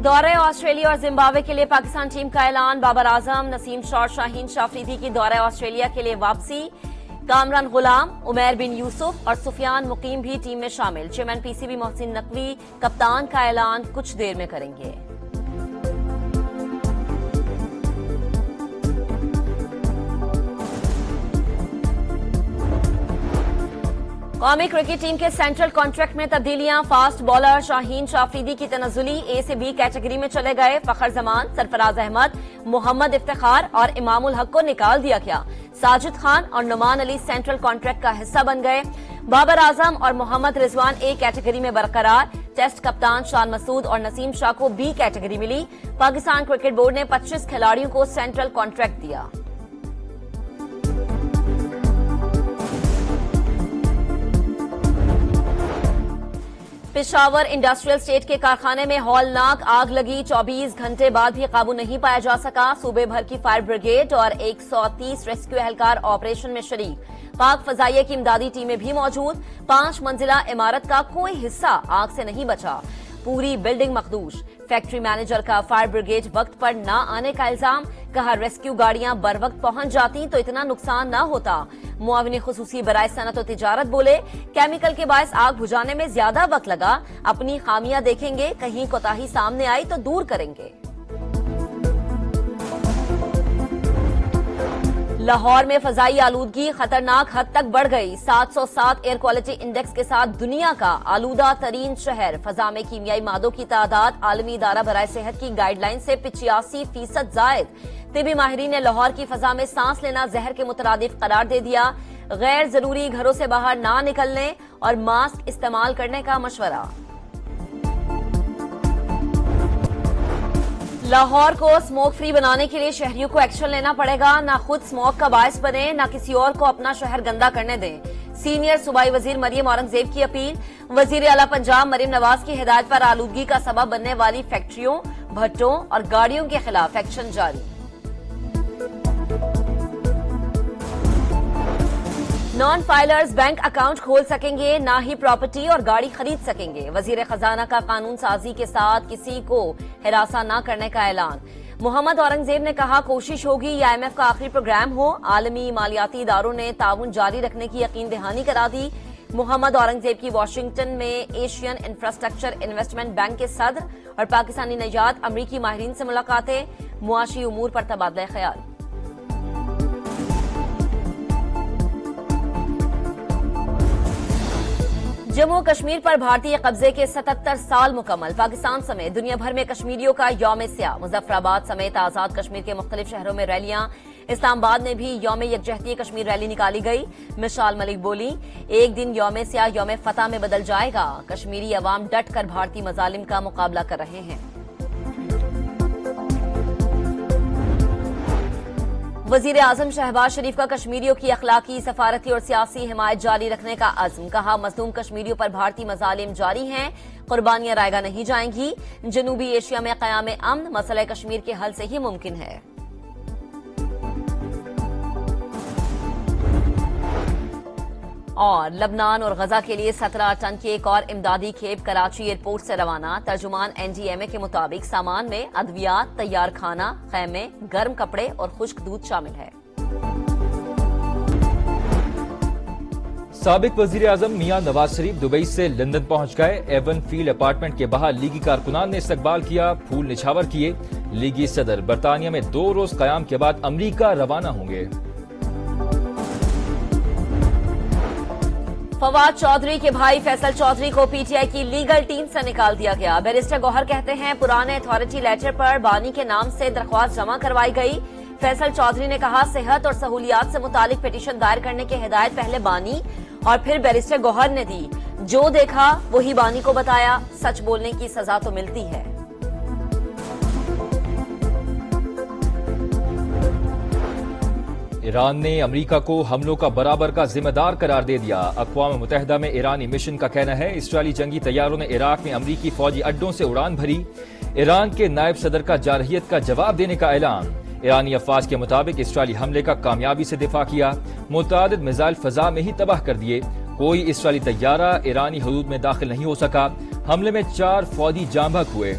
दौरे ऑस्ट्रेलिया और जिम्बाब्वे के लिए पाकिस्तान टीम का ऐलान। बाबर आजम, नसीम शॉट, शाहीन शाफरीदी की दौरे ऑस्ट्रेलिया के लिए वापसी। कामरान गुलाम, उमैर बिन यूसुफ और सुफियान मुकीम भी टीम में शामिल। चेयरमैन पीसीबी मोहसिन नकवी कप्तान का ऐलान कुछ देर में करेंगे। कौमी क्रिकेट टीम के सेंट्रल कॉन्ट्रैक्ट में तब्दीलियां। फास्ट बॉलर शाहीन शाफरीदी की तनजुली ए से बी कैटेगरी में चले गए। फखर जमान, सरफराज अहमद, मोहम्मद इफ्तिखार और इमामुल हक को निकाल दिया गया। साजिद खान और नुमान अली सेंट्रल कॉन्ट्रैक्ट का हिस्सा बन गए। बाबर आजम और मोहम्मद रिजवान ए कैटेगरी में बरकरार। टेस्ट कप्तान शान मसूद और नसीम शाह को बी कैटेगरी मिली। पाकिस्तान क्रिकेट बोर्ड ने 25 खिलाड़ियों को सेंट्रल कॉन्ट्रैक्ट दिया। पेशावर इंडस्ट्रियल स्टेट के कारखाने में हौलनाक आग लगी। 24 घंटे बाद भी काबू नहीं पाया जा सका। सूबे भर की फायर ब्रिगेड और 130 रेस्क्यू एहलकार ऑपरेशन में शरीक। पाक फजाइया की इमदादी टीमें भी मौजूद। 5 मंजिला इमारत का कोई हिस्सा आग से नहीं बचा। पूरी बिल्डिंग मखदूश। फैक्ट्री मैनेजर का फायर ब्रिगेड वक्त पर न आने का इल्जाम। कहा रेस्क्यू गाड़ियां बर वक्त पहुंच जाती तो इतना नुकसान न होता। मुआविन खुसूसी बराए सनत और तिजारत बोले केमिकल के बायस आग बुझाने में ज्यादा वक्त लगा। अपनी खामियां देखेंगे, कहीं कोताही सामने आई तो दूर करेंगे। लाहौर में फजाई आलूदगी खतरनाक हद तक बढ़ गई। 707 एयर क्वालिटी इंडेक्स के साथ दुनिया का आलूदा तरीन शहर। फजा में कीमियाई मादों की तादाद आलमी इदारा बराए सेहत की गाइडलाइन से 85% जायद। तिबी माहिरीन ने लाहौर की फजा में सांस लेना जहर के मुतरादिफ करार दे दिया। गैर जरूरी घरों से बाहर ना निकलने और मास्क इस्तेमाल करने का मशवरा। लाहौर को स्मोक फ्री बनाने के लिए शहरियों को एक्शन लेना पड़ेगा। ना खुद स्मोक का बायस बने, ना किसी और को अपना शहर गंदा करने दें। सीनियर सूबाई वजीर मरियम औरंगजेब की अपील। वजीर आला पंजाब मरियम नवाज की हिदायत पर आलूदगी का सबब बनने वाली फैक्ट्रियों, भट्टों और गाड़ियों के खिलाफ एक्शन जारी। नॉन फाइलर्स बैंक अकाउंट खोल सकेंगे, ना ही प्रॉपर्टी और गाड़ी खरीद सकेंगे। वजीर खजाना का कानून साजी के साथ किसी को हिरासा न करने का ऐलान। मोहम्मद औरंगजेब ने कहा कोशिश होगी ये IMF का आखिरी प्रोग्राम हो। आलमी मालियाती इदारों ने ताउन जारी रखने की यकीन दहानी करा दी। मोहम्मद औरंगजेब की वाशिंगटन में एशियन इंफ्रास्ट्रक्चर इन्वेस्टमेंट बैंक के सदर और पाकिस्तानी नजात अमरीकी माहिरीन से मुलाकातें। मुआशी उमूर पर तबादला ख्याल। जम्मू कश्मीर पर भारतीय कब्जे के 77 साल मुकम्मल। पाकिस्तान समेत दुनिया भर में कश्मीरियों का यौम स्याह। मुजफ्फराबाद समेत आजाद कश्मीर के मुख्तलिफ शहरों में रैलियां। इस्लामाबाद में भी यौम यकजहती कश्मीर रैली निकाली गई। मिसाल मलिक बोली एक दिन यौम स्याह यौम फतह में बदल जाएगा। कश्मीरी अवाम डट कर भारतीय मजालिम का मुकाबला कर रहे हैं। वजीर आजम शहबाज शरीफ का कश्मीरियों की अखलाकी, सफारती और सियासी हिमायत जारी रखने का अज़्म। कहा मजलूम कश्मीरियों पर भारतीय मजालिम जारी हैं, कुर्बानियां रायगा नहीं जाएंगी। जनूबी एशिया में क़याम अमन मसला कश्मीर के हल से ही मुमकिन है। और लबनान और गजा के लिए 17 टन की एक और इमदादी खेप कराची एयरपोर्ट से रवाना। तर्जुमान NDMA के मुताबिक सामान में अद्वियात, तैयार खाना, खैमे, गर्म कपड़े और खुश्क दूध शामिल है। साबिक वजीर आजम मियां नवाज शरीफ दुबई से लंदन पहुंच गए। एवन फील्ड अपार्टमेंट के बाहर लीगी कारकुनान ने इस्तकबाल किया, फूल निछावर किए। लीगी सदर बरतानिया में 2 रोज कयाम के बाद अमरीका रवाना होंगे। फवाद चौधरी के भाई फैसल चौधरी को PTI की लीगल टीम से निकाल दिया गया। बैरिस्टर गौहर कहते हैं पुराने अथॉरिटी लेटर पर बानी के नाम से दरख्वास्त जमा करवाई गई। फैसल चौधरी ने कहा सेहत और सहूलियात से मुतालिक पिटीशन दायर करने की हिदायत पहले बानी और फिर बैरिस्टर गौहर ने दी। जो देखा वही बानी को बताया। सच बोलने की सजा तो मिलती है। ईरान ने अमेरिका को हमलों का बराबर का जिम्मेदार करार दे दिया। अक़वाम मुत्तहिदा में ईरानी मिशन का कहना है इसराइली जंगी तैयारों ने इराक में अमरीकी फौजी अड्डों से उड़ान भरी। ईरान के नायब सदर का जारहियत का जवाब देने का ऐलान। ईरानी अफवाज के मुताबिक इसराइली हमले का कामयाबी से दिफा किया। मुतअद्दिद मिसाइल फजा में ही तबाह कर दिए। कोई इसराइली तैयारा ईरानी हदूद में दाखिल नहीं हो सका। हमले में 4 फौजी जाँ बहक हुए।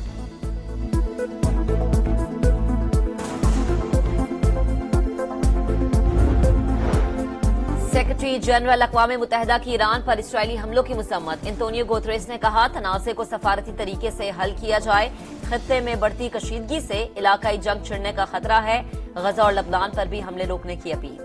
सेक्रेटरी जनरल अक़वाम मुत्तहिदा की ईरान पर इसराइली हमलों की मजम्मत। एंटोनियो गुतेरेस ने कहा, तनाज़े को सफारती तरीके से हल किया जाए। खित्ते में बढ़ती कशीदगी से इलाकाई जंग छिड़ने का खतरा है। गजा और लबनान पर भी हमले रोकने की अपील।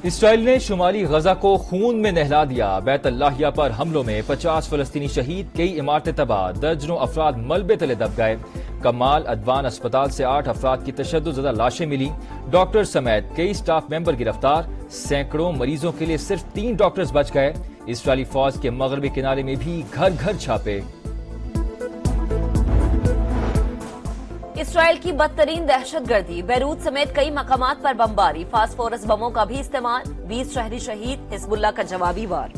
इसराइल ने शुमाली गजा को खून में नहला दिया। बैत अल्लाहिया पर हमलों में 50 फलस्तीनी शहीद, कई इमारतें तबाह, दर्जनों अफराद मलबे तले दब गए। कमाल अदवान अस्पताल से 8 अफराद की तशद्दुदज़दा लाशें मिली। डॉक्टर समेत कई स्टाफ मेंबर गिरफ्तार। सैकड़ों मरीजों के लिए सिर्फ 3 डॉक्टर्स बच गए। इसराइली फौज के मगरबी किनारे में भी घर घर छापे। इसराइल की बदतरीन दहशतगर्दी, बैरूत समेत कई मकामात पर बमबारी, फास्फोरस बमों का भी इस्तेमाल, 20 शहरी शहीद, हिजबुल्लाह का जवाबी वार।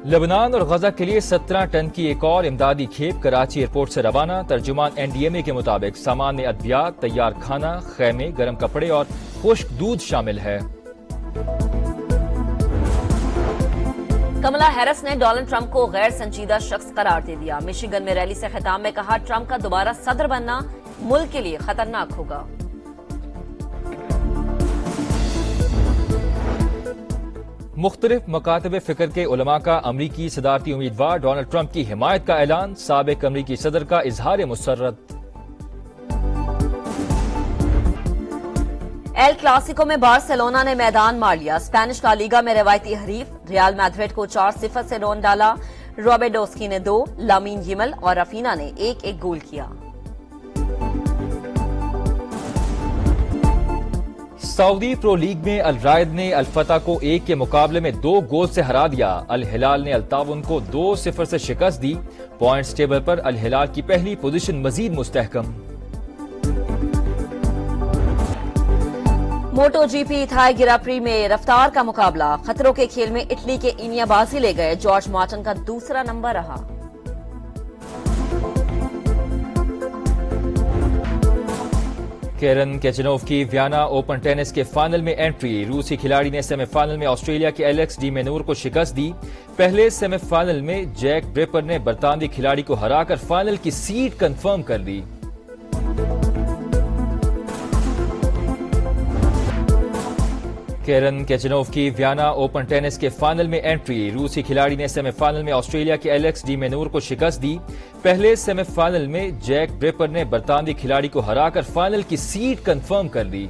लेबनान और गजा के लिए 17 टन की एक और इमदादी खेप कराची एयरपोर्ट से रवाना। तर्जुमान एनडीएमए के मुताबिक सामान में अद्वियात, तैयार खाना, खैमे, गर्म कपड़े और खुश्क दूध शामिल है। कमला हैरिस ने डोनाल्ड ट्रंप को गैर संजीदा शख्स करार दे दिया। मिशिगन में रैली से खिताब में कहा, ट्रंप का दोबारा सदर बनना मुल्क के लिए खतरनाक होगा। मुख्तलिफ मकातब फिक्र के उलमा का अमरीकी सदारती उम्मीदवार डोनाल्ड ट्रंप की हिमायत का ऐलान। साबिक अमरीकी सदर का इजहार मुसर्रत। एल क्लासिको में बार्सिलोना ने मैदान मार लिया। स्पेनिश ला लीगा में रवायती हरीफ रियल मैड्रिड को 4-0 से रौंद डाला। रोबेडोस्की ने 2, लामीन यमल और रफीना ने 1-1 गोल किया। सऊदी प्रो लीग में अल रायद ने अल फतह को 1 के मुकाबले में 2 गोल से हरा दिया। अल हिलाल ने अल ताउन को 2-0 से शिकस्त दी। पॉइंट्स टेबल पर अल हिलाल की पहली पोजीशन मजीद मुस्तहकम। मोटो जीपी थाई गिराप्री में रफ्तार का मुकाबला, खतरों के खेल में इटली के इनिया बाजी ले गए। जॉर्ज मार्टिन का दूसरा नंबर रहा। केरन केचनोव की वियना ओपन टेनिस के फाइनल में एंट्री। रूसी खिलाड़ी ने सेमीफाइनल में ऑस्ट्रेलिया के एलेक्स डी मेनूर को शिकस्त दी। पहले सेमीफाइनल में जैक ब्रेपर ने बरतानवी खिलाड़ी को हराकर फाइनल की सीट कंफर्म कर दी। केरन केचनोव की वियना ओपन टेनिस के फाइनल में एंट्री। रूसी खिलाड़ी ने सेमीफाइनल में ऑस्ट्रेलिया के एलेक्स डी मेनूर को शिकस्त दी। पहले सेमीफाइनल में जैक ब्रेपर ने बरतानवी खिलाड़ी को हराकर फाइनल की सीट कंफर्म कर दी।